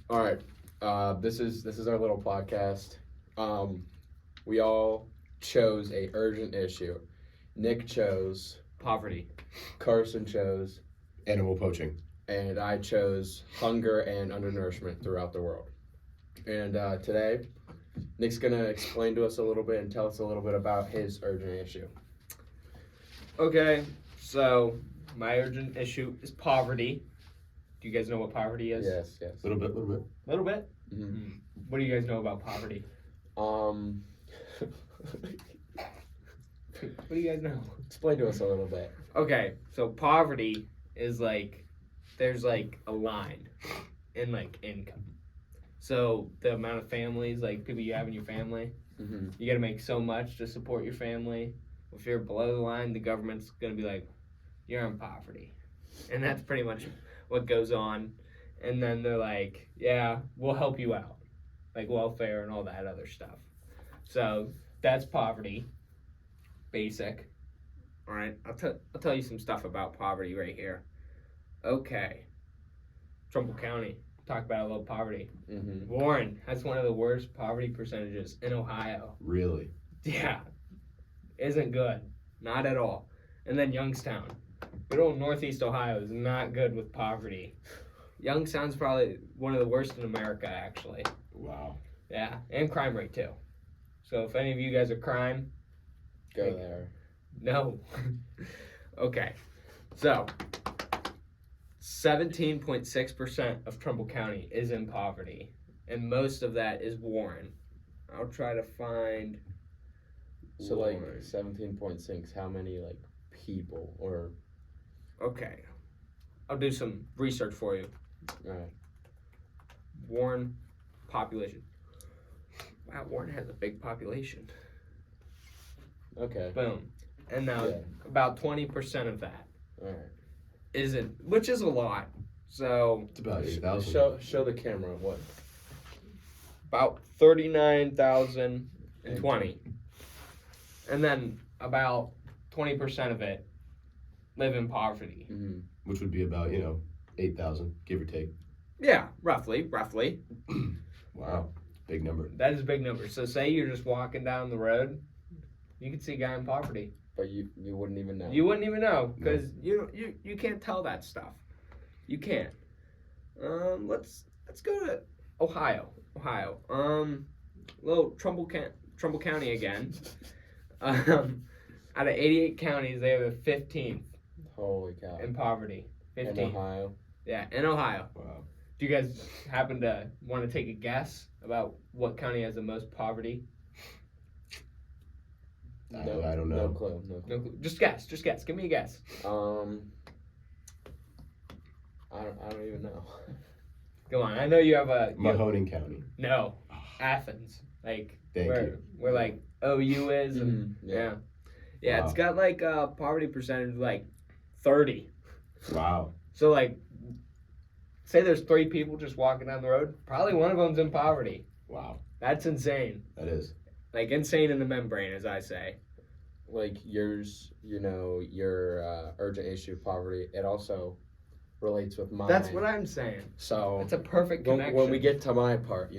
All right. This is our little podcast. We all chose a urgent issue. Nick chose, Poverty. Carson chose, Animal poaching. and I chose hunger and undernourishment throughout the world. And today, Nick's gonna explain to us a little bit and tell us a little bit about his urgent issue. Okay, so my urgent issue is poverty. Do you guys know what poverty is? Yes, yes. Little bit. A little bit? hmm What do you guys know about poverty? Um, What do you guys know? explain to us a little bit. Okay, so poverty is there's a line in income. So the amount of families, people you have in your family, hmm you gotta make so much to support your family. If you're below the line, the government's gonna be like, you're in poverty. And that's pretty much what goes on. And then they're like, yeah, we'll help you out. Like welfare and all that other stuff. So that's poverty. Basic. Alright, I'll tell you some stuff about poverty right here. Okay. Trumbull County. Talk about a little poverty. hmm Warren has one of the worst poverty percentages in Ohio. Really? Yeah. Isn't good. Not at all. And then Youngstown. Good old Northeast Ohio is not good with poverty. Youngstown's probably one of the worst in America, actually. Wow. Yeah. And crime rate, too. So if any of you guys are crime, Go there. no. Okay. So 17.6% of Trumbull County is in poverty. And most of that is Warren. I'll try to find So Warren. 17.6. How many people or Okay. I'll do some research for you. Alright. Warren population. Wow, Warren has a big population. Okay. Boom. And now Yeah. about 20% of that Alright. isn't, which is a lot. So It's about 8,000. Show the camera what. about 39,020. And then about 20% of it live in poverty. Mm-hmm. Which would be about, 8,000, give or take. Yeah, roughly. Wow. Big number. That is a big number. So say you're just walking down the road, you can see a guy in poverty. But you wouldn't even know. You wouldn't even know because you can't tell that stuff. You can't. Let's go to Ohio. Little Trumbull County again. Out of 88 counties, they are the 15th Holy cow. in poverty. In 15. Ohio. Yeah, in Ohio. Wow. Do you guys happen to want to take a guess about what county has the most poverty? I don't know. No clue. No clue. Just guess. Give me a guess. I don't even know. Come on. I know you have a. Mahoning County. No. Athens. Like Thank where you. where OU is and Mhm, yeah. yeah. It's got a poverty percentage of 30. Wow. So say there's 3 people just walking down the road, probably one of them's in poverty. Wow. That's insane. That is. Insane in the membrane, as I say. Yours, your urgent issue of poverty, it also relates with mine. That's what I'm saying. So It's a perfect when, connection. when we get to my part,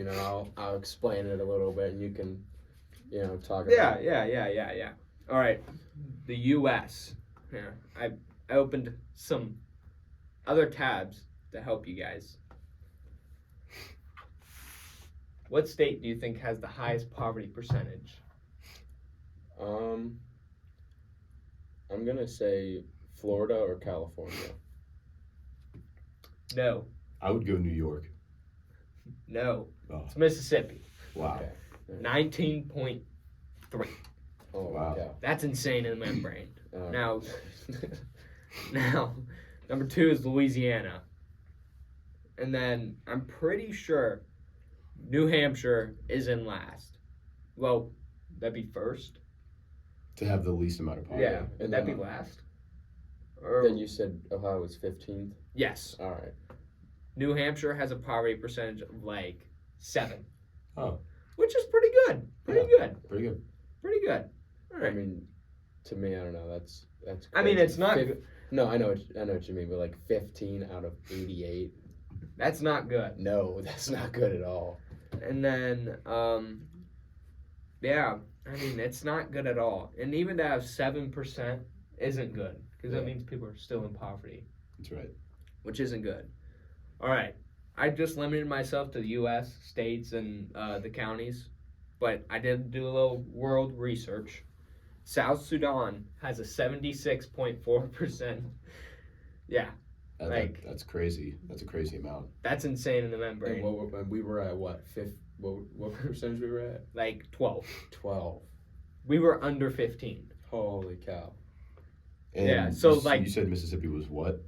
I'll explain it a little bit, and you can, talk about Yeah. it. All right, the U.S. Here, I opened some other tabs to help you guys. What state do you think has the highest poverty percentage? I'm gonna say Florida or California. No, I would go New York. no, Oh. it's Mississippi. Wow. Okay. 19.3. Oh Wow. wow. That's insane in the membrane. Uh, Now, number 2 is Louisiana. And then I'm pretty sure New Hampshire is in last. Well, that'd be first. To have the least amount of poverty. Yeah, would and that then- be last? Or, then you said Ohio was 15th. yes, All right. New Hampshire has a poverty percentage of 7. Oh. Which is pretty good. Pretty good. Pretty good. All I right. mean, to me, I don't know. That's. I mean, crazy. it's not No, I know what you mean, but 15 out of 88. That's not good. No, that's not good at all. And then, yeah, I mean, it's not good at all. And even to have 7% isn't good because that Yeah. means people are still in poverty, That's right. which isn't good. All right. I just limited myself to the U.S., states, and the counties, but I did do a little world research. South Sudan has a 76.4%. Yeah, That's crazy. That's a crazy amount. that's insane in the And membrane. we were at what? What percentage we were at? Like 12. 12. We were under 15. Holy cow. And Yeah, so, you, like- you said Mississippi was what?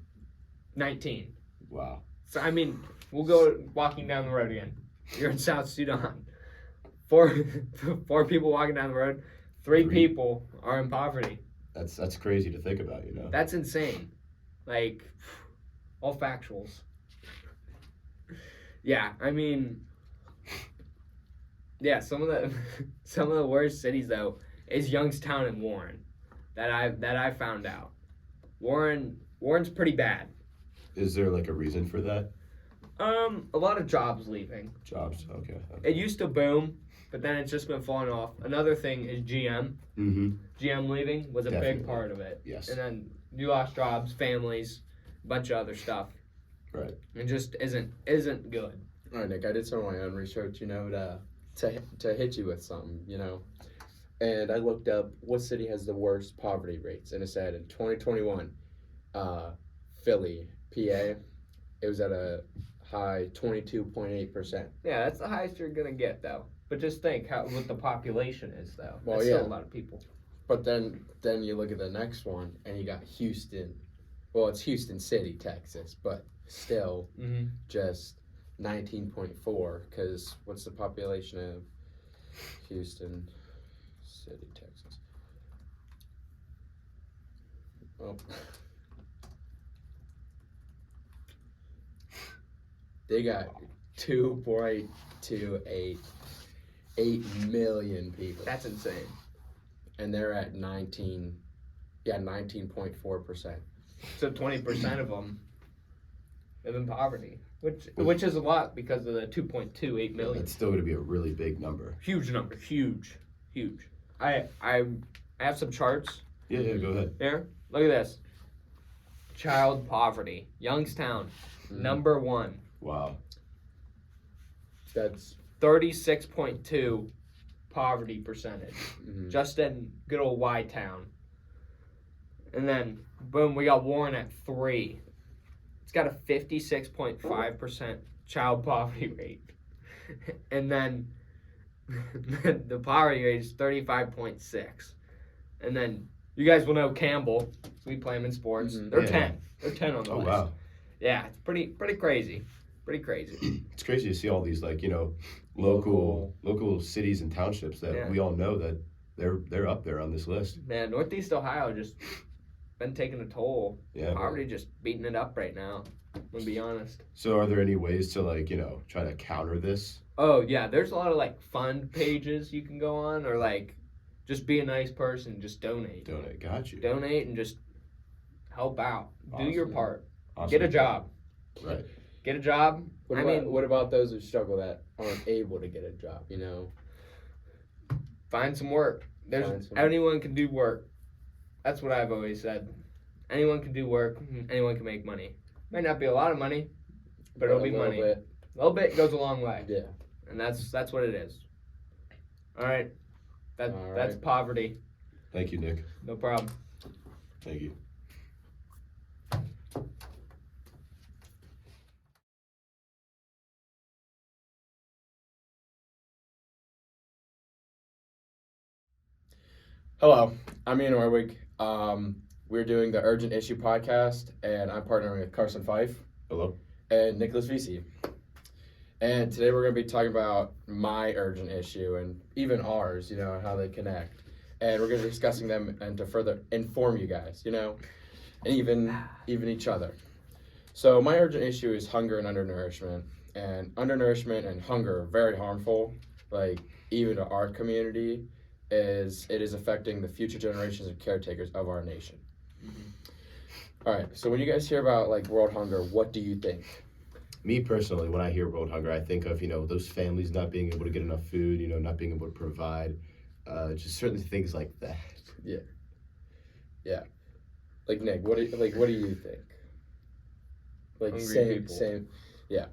19. Wow. So, I mean, we'll go walking down the road again. You're in South Sudan. Four people walking down the road. Three people are in poverty. That's crazy to think about, you know. That's insane. Like, all factuals. Yeah, I mean, yeah, some of the worst cities though is Youngstown and Warren, that I found out. Warren's pretty bad. Is there like a reason for that? A lot of jobs leaving. Jobs. Okay. It used to boom, but then it's just been falling off. Another thing is GM. Mm-hmm. GM leaving was a Definitely. big part of it. Yes. And then you lost jobs, families, a bunch of other stuff. Right. It just isn't good. All right, Nick, I did some of my own research, to hit you with something, And I looked up what city has the worst poverty rates, and it said in 2021, Philly, PA, it was at a high 22.8%. Yeah, that's the highest you're gonna get though. But just think what the population is though. Well, That's yeah. still a lot of people. But then you look at the next one, and you got Houston. Well, it's Houston City, Texas, but still Mm-hmm. just 19.4. Because what's the population of Houston City, Texas? Oh. They got 2.28 million people. That's insane. And they're at 19.4%. So 20% of them live in poverty, which is a lot because of the 2.28 million. It's still going to be a really big number. Huge number, huge. I have some charts Yeah. Go ahead. here. Look at this. Child poverty, Youngstown, number 1, Wow. That's 36.2 poverty percentage, mhm. just in good old Y Town. And then boom, we got Warren at 3. It's got a 56.5% child poverty rate. And then the poverty rate is 35.6. And then you guys will know Campbell. We play them in sports. Mhm. They're Yeah. 10. They're 10 on the Oh list. wow. Yeah, it's pretty crazy. Pretty crazy. It's crazy to see all these local cities and townships that Yeah. we all know that they're up there on this list. Man, Northeast Ohio just been taking a toll. Yeah. Poverty just beating it up right now. I'm gonna be honest. So are there any ways to try to counter this? Oh yeah, there's a lot of fund pages you can go on, or just be a nice person, just donate. Got you. Donate and just help out. Do your Awesome. part. Awesome. Get a job. Right. Get a job. What about those who struggle that aren't able to get a job? Find some work. Anyone can do work. That's what I've always said. Anyone can do work. Anyone can make money. Might not be a lot of money, but it'll be a little money. bit, A little bit goes a long way, yeah. and that's what it is. All right. That's All right. poverty. Thank you, Nick. No problem. Thank you. Hello, I'm Ian Orwig. We're doing the Urgent Issue podcast, and I'm partnering with Carson Fife Hello. and Nicholas Vesey. And today we're going to be talking about my urgent issue and even ours, how they connect. And we're going to be discussing them and to further inform you guys, and even each other. So my urgent issue is hunger and undernourishment. And undernourishment and hunger are very harmful, even to our community. It is affecting the future generations of caretakers of our nation. All right, so when you guys hear about world hunger, what do you think? Me personally, when I hear world hunger, I think of, those families not being able to get enough food, not being able to provide, just certain things like that. Like Nick, what do you think? Like Hungry people. same, yeah.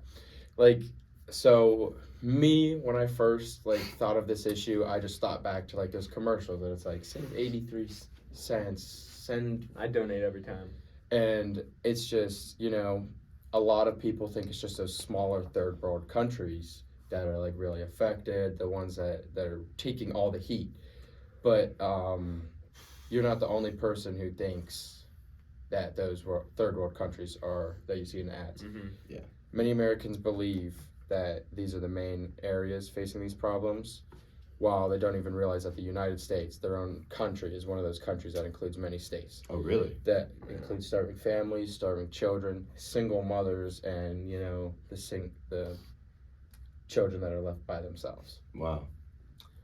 Like so, me when I first like thought of this issue, I just thought back to like those commercials that it's like save 83 cents, send, I donate every time. and it's just a lot of people think it's just those smaller third world countries that are like really affected, the ones that are taking all the heat, but you're not the only person who thinks that those third world countries are that you see in the ads. Mm-hmm. Many Americans believe that these are the main areas facing these problems, while they don't even realize that the United States, their own country, is one of those countries that includes many states. Oh, really? That includes starving families, starving children, single mothers, and the children that are left by themselves. Wow.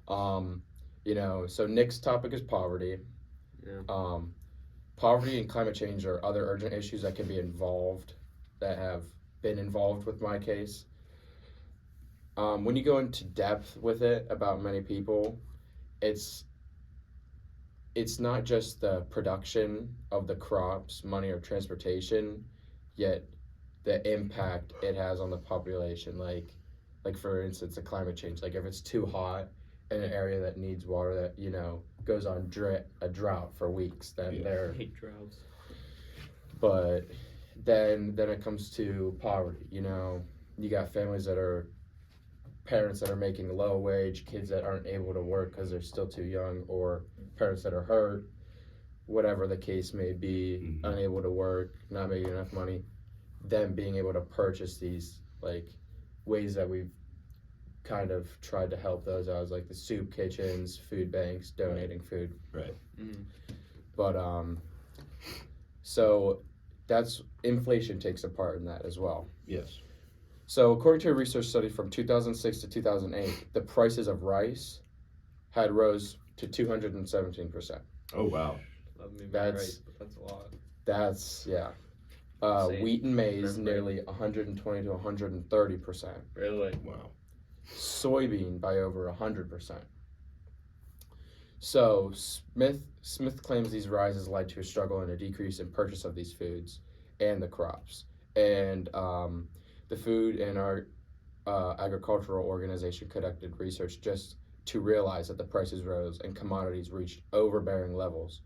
So Nick's topic is poverty. Yeah. Poverty and climate change are other urgent issues that can be involved, that have been involved with my case. When you go into depth with it about many people, it's not just the production of the crops, money, or transportation, yet the impact it has on the population. Like for instance, the climate change. Like if it's too hot in an area that needs water, that goes on a drought for weeks, then I hate droughts. But then it comes to poverty. You got parents that are making low wage, kids that aren't able to work because they're still too young, or parents that are hurt, whatever the case may be, unable to work, not making enough money, them being able to purchase these like ways that we've kind of tried to help those out, like the soup kitchens, food banks, donating food. Right. Mm-hmm. But so that's inflation takes a part in that as well. Yes. So according to a research study from 2006 to 2008, the prices of rice had rose to 217%. Oh, wow. Love me That's- right, but that's a lot. That's Same. wheat and maize Remember. nearly 120 to 130%. Really? Wow. Soybean by over 100%. So Smith claims these rises led to a struggle and a decrease in purchase of these foods and the crops. And the Food and our Agricultural Organization conducted research just to realize that the prices rose and commodities reached overbearing levels,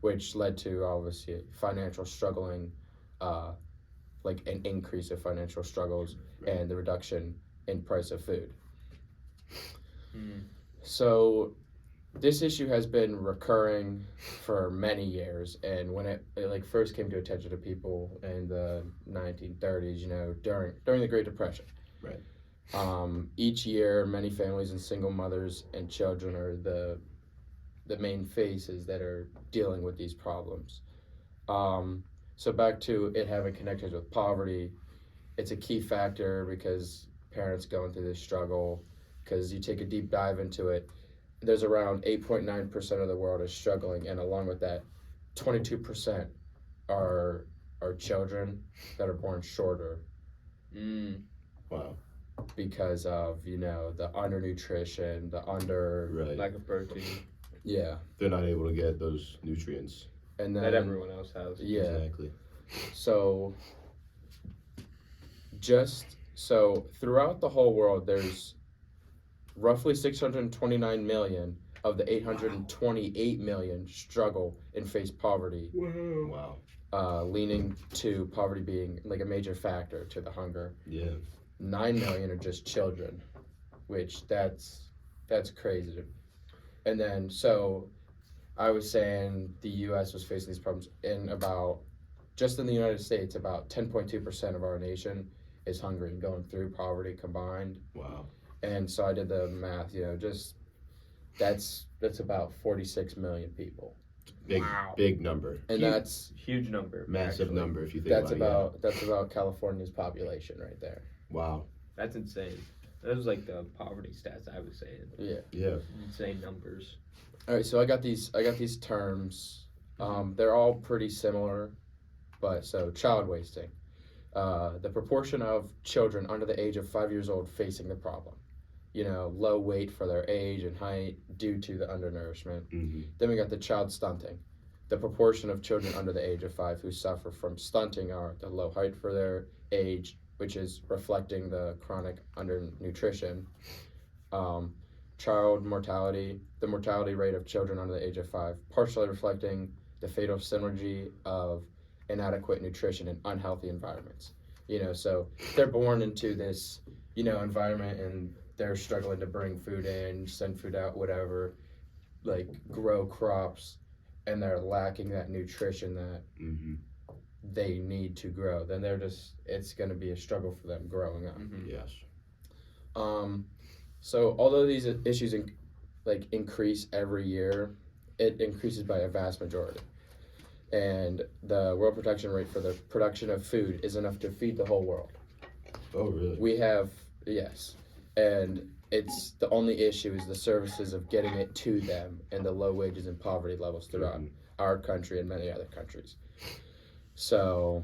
which led to obviously financial struggling, like an increase of financial struggles and the reduction in price of food. Mm. So this issue has been recurring for many years, and when it like first came to attention to people in the 1930s, during the Great Depression. Right. Each year, many families and single mothers and children are the main faces that are dealing with these problems. So back to it having connections with poverty, it's a key factor because parents going through this struggle, because you take a deep dive into it, there's around 8.9% of the world is struggling, and along with that, 22% are children that are born shorter Wow. because of the undernutrition, Right. Lack of protein They're not able to get those nutrients. and then that everyone else has. Exactly. So throughout the whole world, there's roughly 629 million of the 828 million struggle and face poverty, Wow. leaning to poverty being like a major factor to the hunger. Yeah. 9 million are just children, which that's crazy. And then so I was saying the U.S. was facing these problems just in the United States, about 10.2% of our nation is hungry and going through poverty combined. Wow. And so I did the math, just that's about 46 million people. Wow. Big number. And Huge. that's Huge number. Massive actually. number if you think that's about it. that's about California's population right there. Yeah. Wow. That's insane. That was like the poverty stats I was saying. Yeah. Insane numbers. All right, so I got these terms. They're all pretty similar, but so child wasting. the proportion of children under the age of 5 years old facing the problem. Low weight for their age and height due to the undernourishment. Mm-hmm. Then we got the child stunting. The proportion of children under the age of 5 who suffer from stunting are the low height for their age, which is reflecting the chronic undernutrition. Child mortality, the mortality rate of children under the age of 5, partially reflecting the fatal synergy of inadequate nutrition in unhealthy environments. So they're born into this, environment, and they're struggling to bring food in, send food out, whatever, like grow crops, and they're lacking that nutrition that Mm-hmm. they need to grow. Then it's going to be a struggle for them growing up. Mm-hmm. Yes. So although these issues increase every year, it increases by a vast majority. And the world production rate for the production of food is enough to feed the whole world. Oh, really? We have, yes, and it's the only issue is the services of getting it to them and the low wages and poverty levels throughout Mhm. our country and many other countries. So,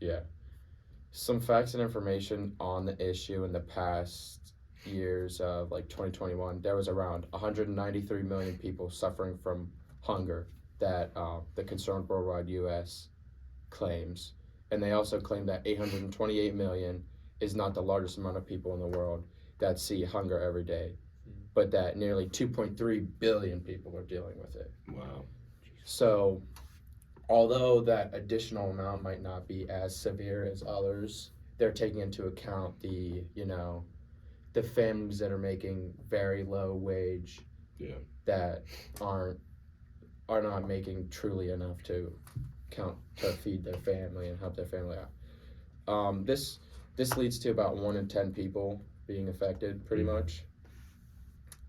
yeah, some facts and information on the issue in the past years of 2021, there was around 193 million people suffering from hunger that the Concerned Worldwide U.S. claims. And they also claim that 828 million is not the largest amount of people in the world that see hunger every day, but that nearly 2.3 billion people are dealing with it. Wow. So, although that additional amount might not be as severe as others, they're taking into account the families that are making very low wage, Yeah. that are not making truly enough to feed their family and help their family out. This leads to about 1 in 10 people being affected, pretty much.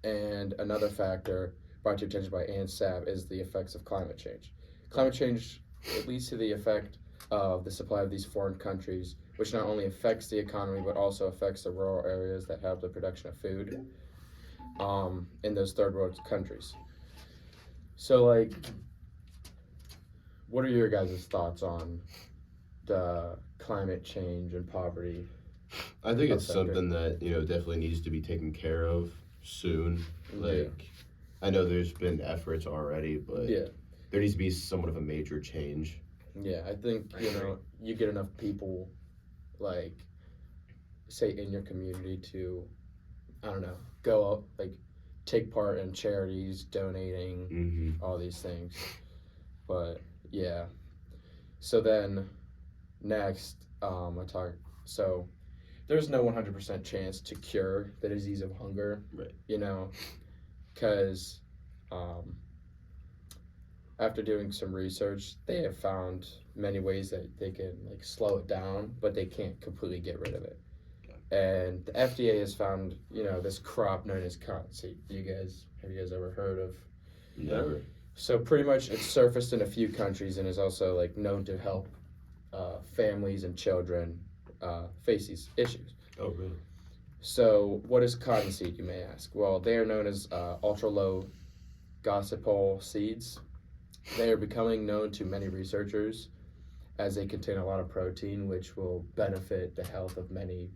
And another factor brought to attention by Ann Sapp is the effects of climate change. Climate change, it leads to the effect of the supply of these foreign countries, which not only affects the economy but also affects the rural areas that have the production of food in those third world countries. So, what are your guys' thoughts on the climate change and poverty? I think it's Affected. something that, definitely needs to be taken care of soon. I know there's been efforts already, but Yeah. there needs to be somewhat of a major change. Yeah, I think, I agree. you get enough people, say in your community to, I don't know, go out, take part in charities, donating, Mm-hmm. all these things. But, yeah. So then, next, so there's no 100% chance to cure the disease of hunger. Right. Because after doing some research, they have found many ways that they can slow it down, but they can't completely get rid of it. And the FDA has found, this crop known as cottonseed. Have you guys ever heard of? Never. So pretty much it's surfaced in a few countries and is also known to help families and children face these issues. Oh, really? So what is cottonseed, you may ask? Well, they are known as ultra-low gossypol seeds. They are becoming known to many researchers as they contain a lot of protein, which will benefit the health of many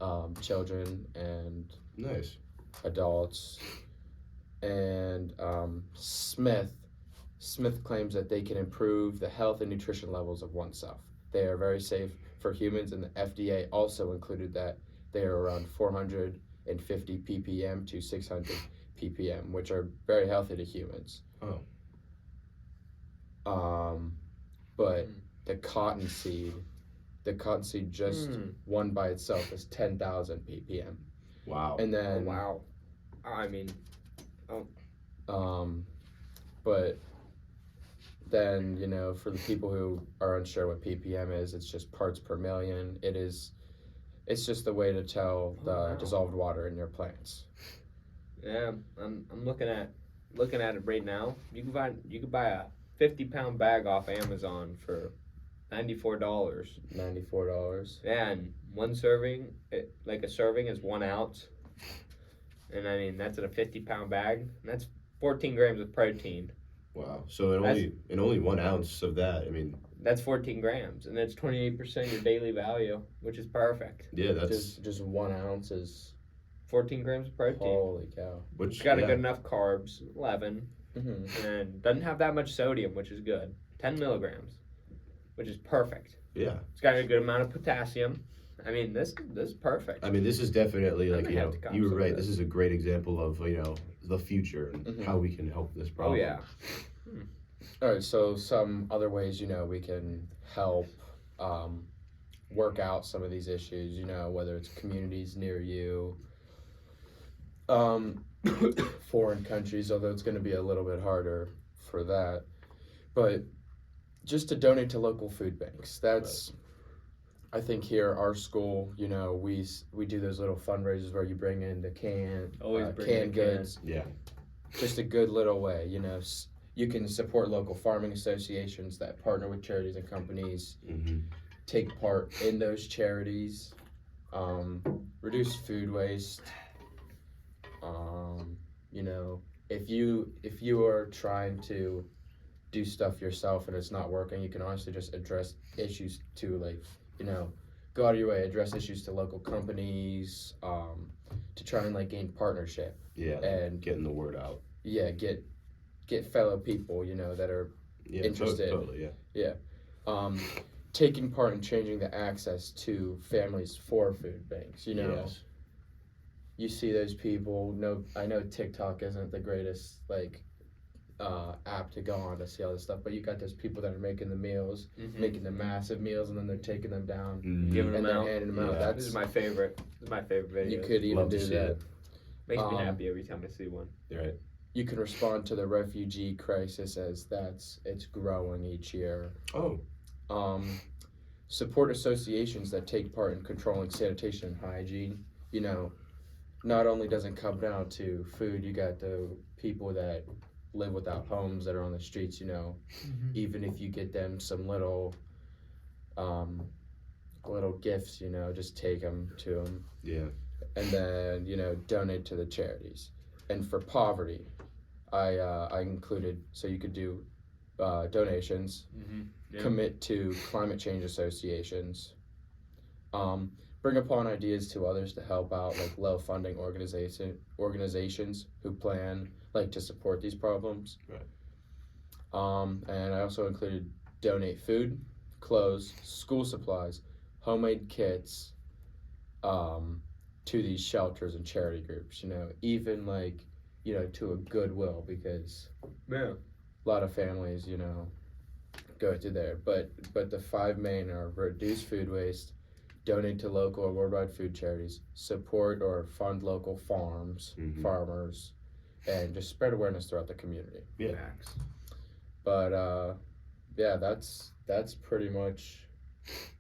Oh, children and nice. adults. And Smith claims that they can improve the health and nutrition levels of oneself. They are very safe for humans, and the FDA also included that they are around 450 ppm to 600 ppm, which are very healthy to humans. Oh. But the cottonseed just one by itself is 10,000 ppm. Wow. And Oh, then wow. I mean, but then, for the people who are unsure what ppm is, it's just parts per million. It's just the way to tell the wow. dissolved water in your plants. yeah, I'm looking at it right now. You can buy a 50-pound bag off Amazon for $94. $94. Yeah, and one serving, a serving is 1 ounce, and I mean that's in a 50-pound bag. And that's 14 grams of protein. Wow. So That's- in only 1 ounce of that, I mean, That's 14 grams, and that's 28% your daily value, which is perfect. yeah, that's Just 1 ounce is 14 grams of protein. holy cow. which It's got a yeah. good enough carbs, 11, Mm-hmm. and doesn't have that much sodium, which is good. 10 milligrams, which is perfect. Yeah. It's got a good amount of potassium. I mean, this is perfect. I mean, this is definitely I like may you have know to cop you were some of right. this. This is a great example of the future and Mhm. how we can help this Oh problem. yeah. All right, so some other ways, we can help work out some of these issues, whether it's communities near you, foreign countries, although it's going to be a little bit harder for that. But just to donate to local food banks. That's, I think here, our school, we do those little fundraisers where you bring in the Always bring canned the can. goods. Yeah. Just a good little way, you can support local farming associations that partner with charities and companies, Mm-hmm. take part in those charities, reduce food waste. If you are trying to do stuff yourself and it's not working, you can honestly just address issues to go out of your way, address issues to local companies, to try and gain partnership. Yeah. And getting the word out. Yeah, get fellow people, that are Yeah. Interested. Totally. Yeah. taking part in changing the access to families for food banks. Yes. You see those people. No, I know TikTok isn't the greatest app to go on to see all this stuff, but you got those people that are making the meals, making the massive meals, and then they're taking them down Mhm. Giving and them they're out. handing them out. Yeah. This is my favorite. This is my favorite video. You could even Love to do see that. it. Makes me um, happy every time I see one. Right. You can respond to the refugee crisis as it's growing each year. Oh. Support associations that take part in controlling sanitation and hygiene. Not only does it come down to food, you got the people that live without homes that are on the streets. Even if you get them some little gifts, just take them to them, Yeah. and then donate to the charities. And for poverty, I included, so you could do donations, Yeah. commit to climate change associations, bring upon ideas to others to help out low funding organizations who plan to support these problems. Right. And I also included donate food, clothes, school supplies, homemade kits to these shelters and charity groups, even to a Goodwill, because Yeah. a lot of families, go to there. But the five main are reduce food waste, donate to local or worldwide food charities, support or fund local farms, Mhm. farmers, and just spread awareness throughout the community. Yeah. Facts. But yeah, that's pretty much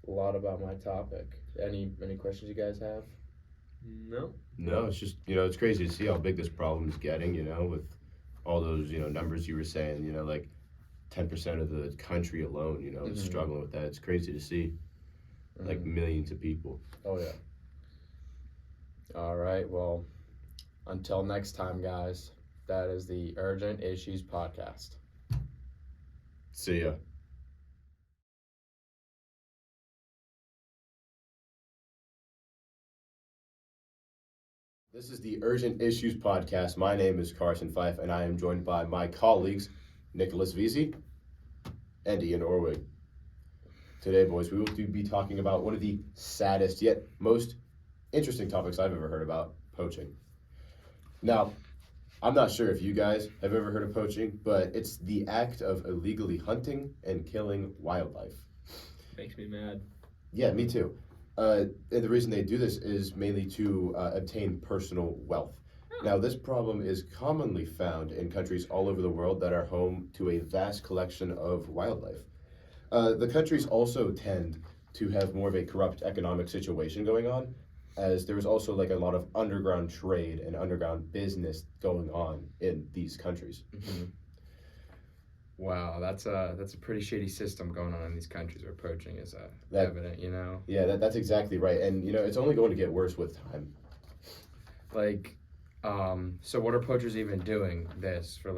a lot about my topic. Any questions you guys have? No. No, it's just it's crazy to see how big this problem is getting. With all those numbers you were saying. Like 10% of the country alone. Is Mhm. struggling with that. It's crazy to see. Like millions of people. Oh yeah. All right. Well, until next time, guys. That is the Urgent Issues Podcast. See ya. This is the Urgent Issues Podcast. My name is Carson Fife, and I am joined by my colleagues, Nicholas Vesey and Ian Orwig. Today, boys, we will be talking about one of the saddest yet most interesting topics I've ever heard about, poaching. Now, I'm not sure if you guys have ever heard of poaching, but it's the act of illegally hunting and killing wildlife. Makes me mad. Yeah, me too. And the reason they do this is mainly to obtain personal wealth. Now, this problem is commonly found in countries all over the world that are home to a vast collection of wildlife. The countries also tend to have more of a corrupt economic situation going on, as there is also a lot of underground trade and underground business going on in these countries. Mm-hmm. Wow, that's a pretty shady system going on in these countries where poaching is evident. Yeah, that's exactly right, and it's only going to get worse with time. So what are poachers even doing this for?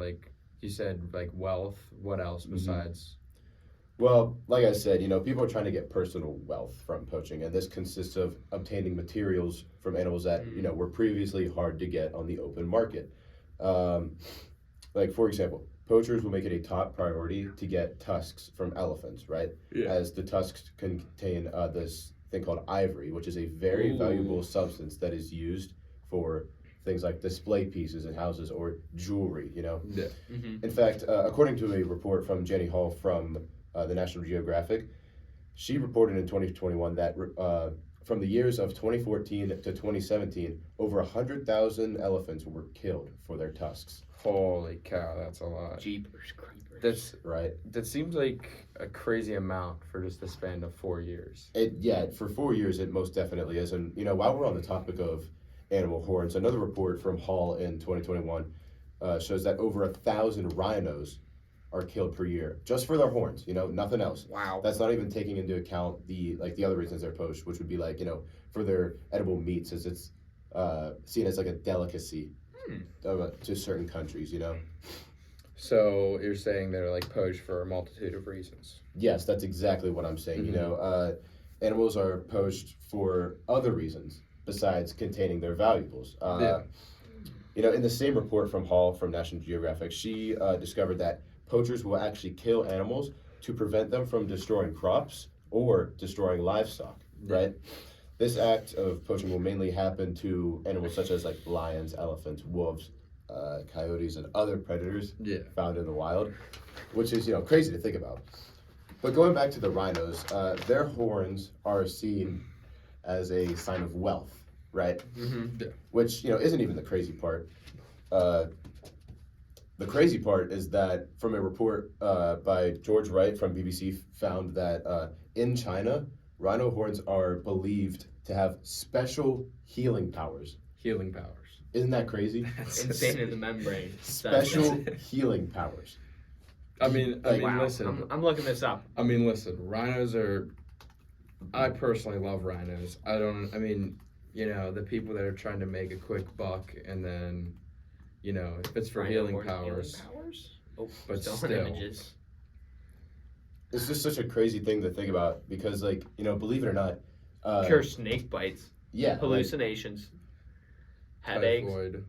You said like wealth. What else besides? Well, like I said, people are trying to get personal wealth from poaching, and this consists of obtaining materials from animals that, were previously hard to get on the open market. Like, for example, poachers will make it a top priority to get tusks from elephants, right? Yeah. As the tusks contain this thing called ivory, which is a very valuable substance that is used for things like display pieces in houses or jewelry, Yeah. Mm-hmm. In fact, according to a report from Jenny Hall from the National Geographic, she reported in 2021 that from the years of 2014 to 2017, over 100,000 elephants were killed for their tusks. Holy cow, that's a lot. Jeepers creepers. That's Right. that seems like a crazy amount for just the span of 4 years. For 4 years, it most definitely is. And while we're on the topic of animal horns, another report from Hall in 2021 shows that over 1,000 rhinos are killed per year just for their horns. Nothing else. Wow. That's not even taking into account the other reasons they're poached, which would be like for their edible meats, as it's seen as like a delicacy to certain countries. So you're saying they're like poached for a multitude of reasons. Yes, that's exactly what I'm saying. Animals are poached for other reasons besides containing their valuables. In the same report from Hall from National Geographic, she discovered that poachers will actually kill animals to prevent them from destroying crops or destroying livestock, right? This act of poaching will mainly happen to animals such as like lions, elephants, wolves, coyotes, and other predators found in the wild, which is, crazy to think about. But going back to the rhinos, their horns are seen as a sign of wealth, right? Mm-hmm. Which, isn't even the crazy part. The crazy part is that from a report by George Wright from BBC found that in China, rhino horns are believed to have special healing powers. Healing powers. Isn't that crazy? Insane in the membrane. Special healing powers. I mean, Wow. listen. I'm looking this up. I mean, listen. Rhinos are. I personally love rhinos. The people that are trying to make a quick buck and then, if it's for Rhino healing horn powers. Oh, But still still. images. It's just such a crazy thing to think about because, believe it or not, Cure snake bites, yeah, hallucinations, headaches, Typhoid.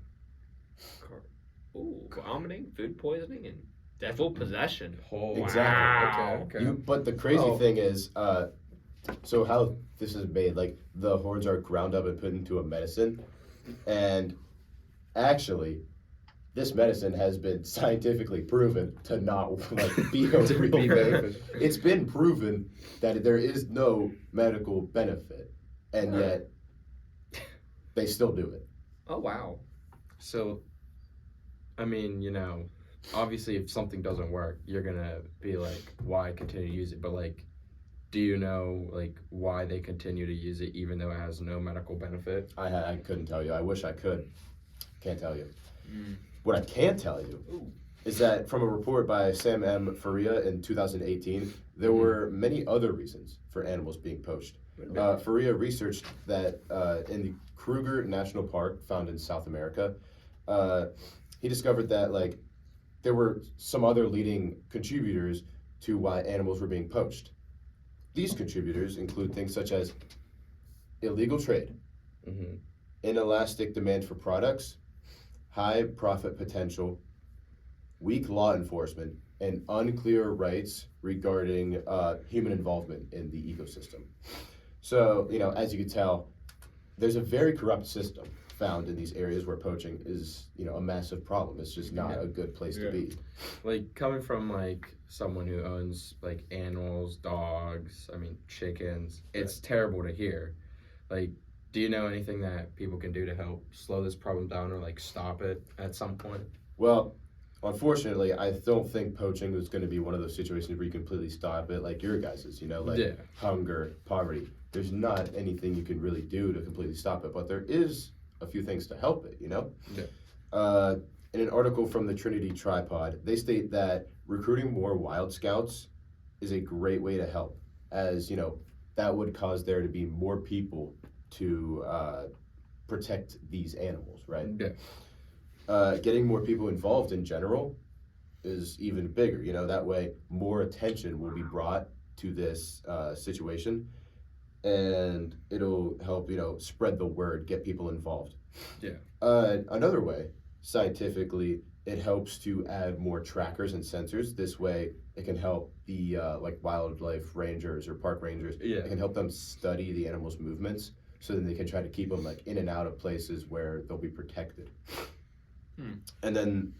vomiting, food poisoning, and devil possession. Oh, Exactly. Wow. Okay. But the crazy Oh. thing is, so how this is made, like the horns are ground up and put into a medicine, and actually, this medicine has been scientifically proven to not be a real thing. benefit. It's been proven that there is no medical benefit, and yet they still do it. Oh wow. So, obviously, if something doesn't work, you're gonna be like, "Why continue to use it?" But do you know why they continue to use it even though it has no medical benefit? I couldn't tell you. I wish I could. Can't tell you. Mm. What I can tell you is that from a report by Sam M. Faria in 2018, there were many other reasons for animals being poached. Faria researched that in the Kruger National Park, found in South America, he discovered that there were some other leading contributors to why animals were being poached. These contributors include things such as illegal trade, Mm-hmm. inelastic demand for products, high profit potential, weak law enforcement, and unclear rights regarding human involvement in the ecosystem. So, as you can tell, there's a very corrupt system found in these areas where poaching is, a massive problem. It's just not a good place to be. Coming from someone who owns animals, dogs, chickens, it's terrible to hear. Do you know anything that people can do to help slow this problem down or stop it at some point? Well, unfortunately, I don't think poaching is going to be one of those situations where you completely stop it like your guys's, hunger, poverty. There's not anything you can really do to completely stop it, but there is a few things to help it, In an article from the Trinity Tripod, they state that recruiting more Wild Scouts is a great way to help, as, that would cause there to be more people to protect these animals, right? Yeah. Getting more people involved in general is even bigger. You know, that way more attention will be brought to this situation, and it'll help, you know, spread the word, get people involved. Yeah. Another way, scientifically, it helps to add more trackers and sensors. This way, it can help the like wildlife rangers or park rangers. Yeah. It can help them study the animals' movements, so then they can try to keep them like in and out of places where they'll be protected. And then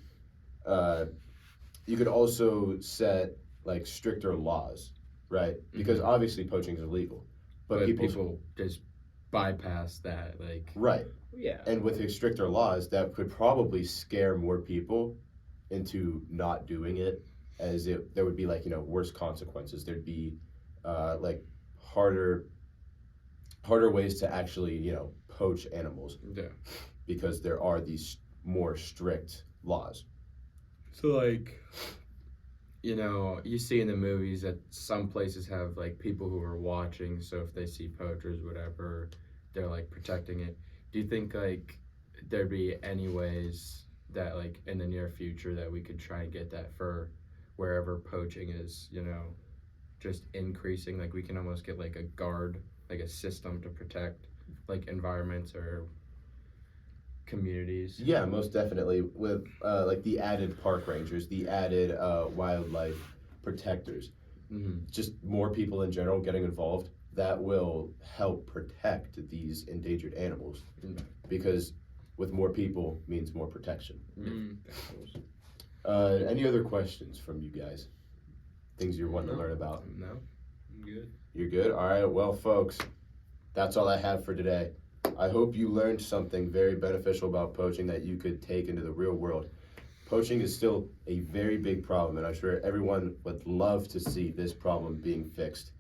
you could also set like stricter laws, right? Because obviously poaching is illegal, but people just bypass that, like. right. Yeah. And with the stricter laws, that could probably scare more people into not doing it, as there would be like, you know, worse consequences. There'd be like harder ways to actually, you know, poach animals, Yeah. because there are these more strict laws. So like, you know, you see in the movies that some places have like people who are watching, so if they see poachers, whatever, they're like protecting it. Do you think like there'd be any ways that like in the near future that we could try and get that for wherever poaching is, you know, just increasing? Like we can almost get like a guard, like a system to protect like environments or communities. Yeah, most definitely. With like the added park rangers, the added wildlife protectors, just more people in general getting involved, that will help protect these endangered animals. Because with more people means more protection. Any other questions from you guys? Things you're wanting to learn about? No. I'm good. You're good? All right, well, folks, that's all I have for today. I hope you learned something very beneficial about poaching that you could take into the real world. Poaching is still a very big problem, and I'm sure everyone would love to see this problem being fixed